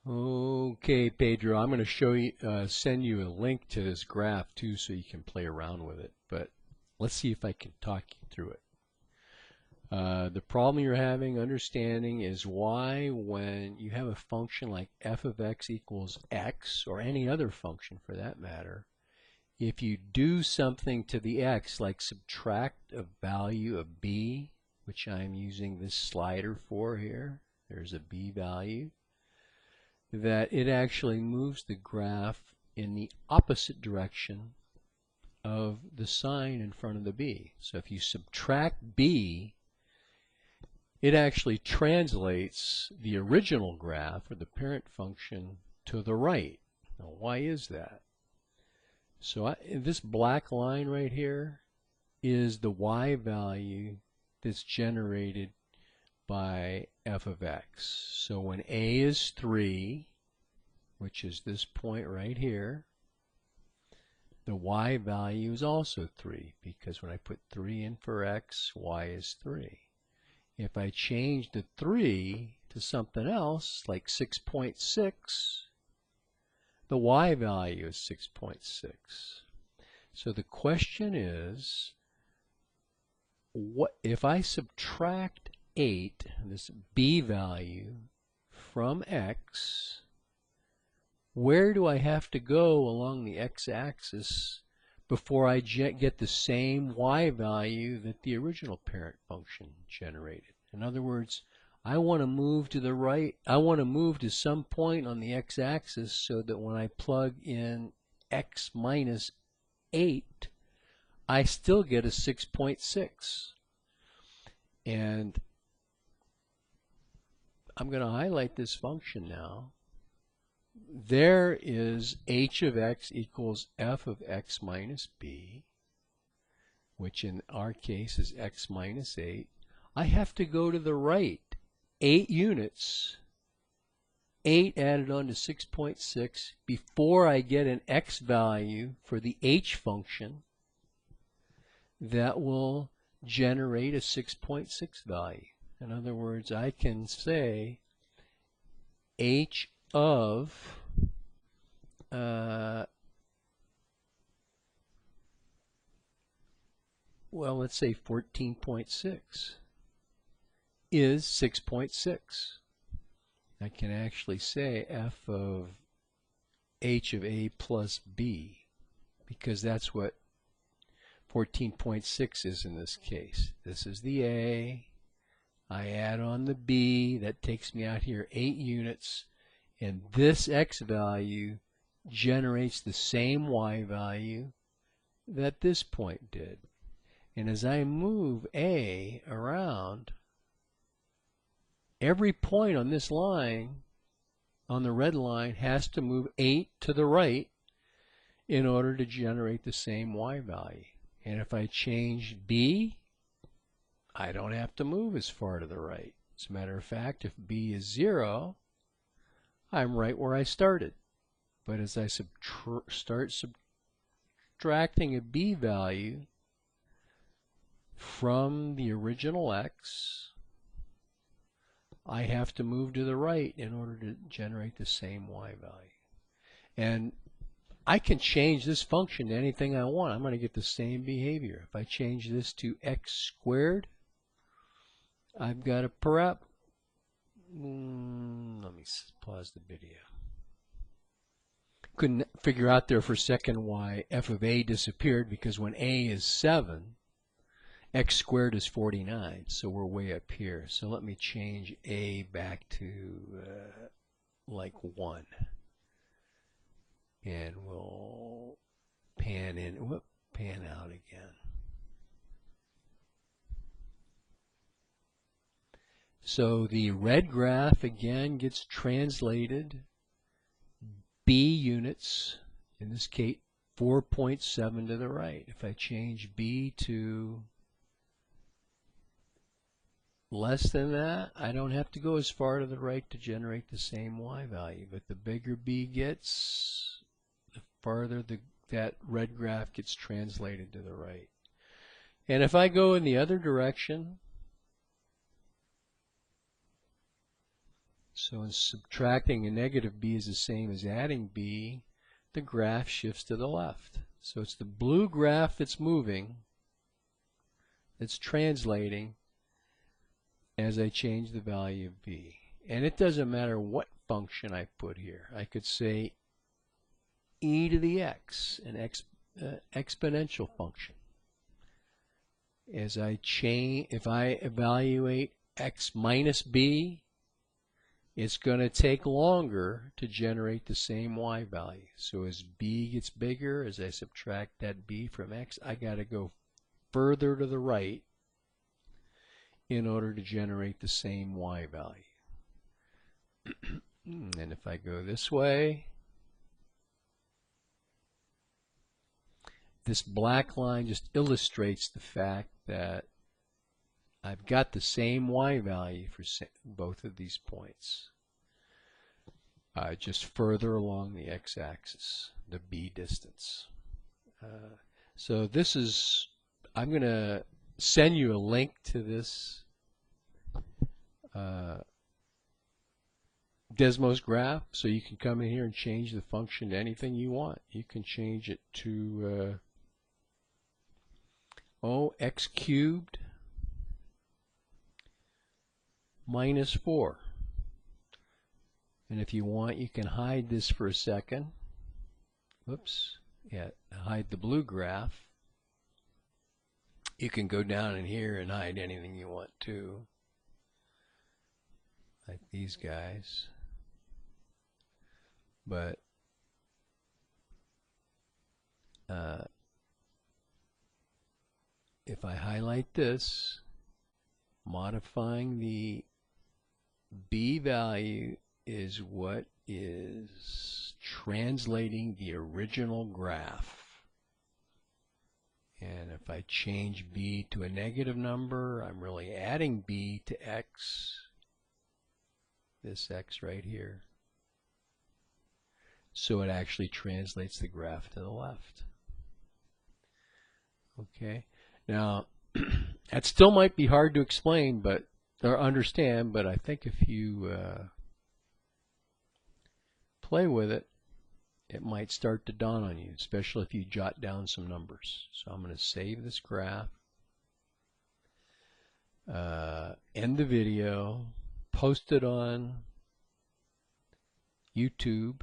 Okay, Pedro, I'm going to show you, send you a link to this graph too so you can play around with it. But let's see if I can talk you through it. The problem you're having understanding is why when you have a function like f of x equals x, or any other function for that matter, if you do something to the x, like subtract a value of b, which I'm using this slider for here, there's a b value, that it actually moves the graph in the opposite direction of the sign in front of the b. So if you subtract b, it actually translates the original graph, or the parent function, to the right. Now, why is that? So this black line right here is the y value that's generated by f of x. So when a is 3, which is this point right here, the y value is also 3, because when I put 3 in for x, y is 3. If I change the 3 to something else, like 6.6, the y value is 6.6. So the question is, what if I subtract 8, this b value, from x, where do I have to go along the x-axis before I get the same y value that the original parent function generated? In other words, I want to move to the right. I want to move to some point on the x-axis so that when I plug in x minus 8, I still get a 6.6. And I'm going to highlight this function now. There is h of x equals f of x minus b, which in our case is x minus 8. I have to go to the right 8 units, 8 added on to 6.6, before I get an x value for the h function that will generate a 6.6 value. In other words, I can say h of well, let's say 14.6 is 6.6. I can actually say f of h of a plus b, because that's what 14.6 is in this case. This is the a. I add on the b. That takes me out here 8 units. And this x value generates the same y value that this point did. And as I move a around, every point on this line, on the red line, has to move 8 to the right in order to generate the same y value. And if I change b, I don't have to move as far to the right. As a matter of fact, if b is 0, I'm right where I started. But as I start subtracting a b value from the original x, I have to move to the right in order to generate the same y value. And I can change this function to anything I want. I'm going to get the same behavior. If I change this to x squared, I've got a let me pause the video. Couldn't figure out there for a second why f of a disappeared, because when a is 7, x squared is 49, so we're way up here. So let me change a back to like 1. And we'll pan in, pan out again. So the red graph again gets translated b units, in this case 4.7 to the right. If I change b to less than that, I don't have to go as far to the right to generate the same y value. But the bigger b gets, the farther that red graph gets translated to the right. And if I go in the other direction, So in subtracting a negative b is the same as adding b, the graph shifts to the left. So it's the blue graph that's moving, that's translating as I change the value of b. And it doesn't matter what function I put here. I could say e to the x, an exponential function. As I change, if I evaluate x minus b, it's going to take longer to generate the same y value. So as b gets bigger, as I subtract that b from x, I got to go further to the right in order to generate the same y value. And if I go this way, this black line just illustrates the fact that I've got the same y value for both of these points, just further along the x-axis, the b distance. So this is, I'm going to send you a link to this Desmos graph, so you can come in here and change the function to anything you want. You can change it to x cubed minus 4. And if you want, you can hide this for a second. Whoops. Yeah, hide the blue graph. You can go down in here and hide anything you want to, like these guys. But if I highlight this, modifying the b value is what is translating the original graph. And if I change b to a negative number, I'm really adding b to x, this x right here. So it actually translates the graph to the left. Okay, now that still might be hard to explain, or understand, but I think if you play with it, it might start to dawn on you, especially if you jot down some numbers. So I'm going to save this graph, end the video, post it on YouTube,